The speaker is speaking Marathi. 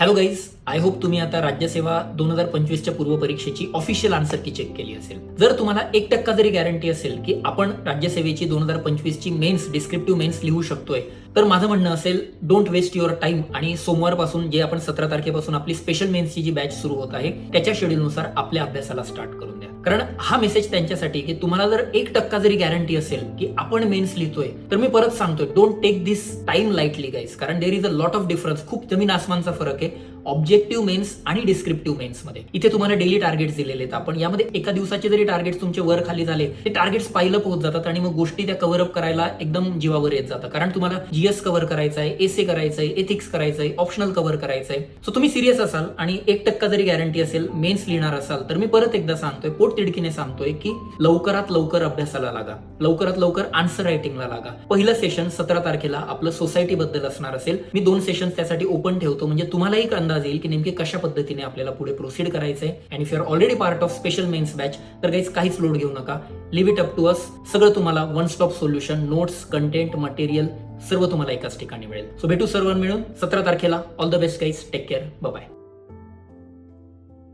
हॅलो गाईज, आय होप तुम्ही आता राज्यसेवा 2025च्या पूर्व परीक्षेची ऑफिशियल आन्सर की चेक केली असेल. जर तुम्हाला 1% जरी गॅरंटी असेल की आपण राज्यसेवेची 2025ची मेन्स डिस्क्रिप्टिव्ह मेन्स लिहू शकतोय, तर माझं म्हणणं असेल डोंट वेस्ट युअर टाइम आणि सोमवारपासून जे आपण 17 तारखेपासून आपली स्पेशल मेन्सची जी बॅच सुरू होत आहे त्याच्या शेड्यूलनुसार आपल्या अभ्यासाला स्टार्ट करून द्या. कारण हा मेसेज त्यांच्यासाठी की तुम्हाला जर 1% जरी गॅरंटी असेल की आपण मेन्स लिहितोय, तर मी परत सांगतोय don't take this time lightly guys. कारण there is a lot of difference, खूप जमीन आसमानचा फरक आहे ऑब्जेक्टिव्ह मेन्स आणि डिस्क्रिप्टिव्ह मेन्स मध्ये. इथे तुम्हाला डेली टार्गेट्स दिलेले आहेत. आपण यामध्ये एका दिवसाचे जरी टार्गेट्स तुमचे वर खाली झाले, ते टार्गेट्स पाहिलं होत जातात आणि मग गोष्टी त्या कव्हर अप करायला एकदम जीवावर येत जातं. कारण तुम्हाला जीएस कव्हर करायचं आहे, एसे करायचं आहे, एथिक्स करायचं आहे, ऑप्शनल कव्हर करायचं आहे. सो तुम्ही सिरियस असाल आणि 1% जरी गॅरंटी असेल मेन्स लिहिणार असाल, तर मी परत एकदा सांगतोय, पोट तिडकीने सांगतोय की लवकरात लवकर अभ्यासाला लागा, लवकरात लवकर आन्सर रायटिंगला लागा. पहिलं सेशन 17 तारखेला आपलं सोसायटी बद्दल असणार असेल. मी 2 सेशन्स त्यासाठी ओपन ठेवतो, म्हणजे तुम्हालाही अंदाज येईल की नेमके कशा पद्धतीने आपल्याला पुढे प्रोसीड करायचंय. And if you are already part of special mains batch, तर गाईज काहीच लोड घेऊ नका. Leave it up to us. सगळं तुम्हाला one stop solution, notes, content, material सर्व तुम्हाला एकाच ठिकाणी मिळेल. सो भेटू सर्वांना मिळून 17 तारखेला. All the best guys, take care, bye bye.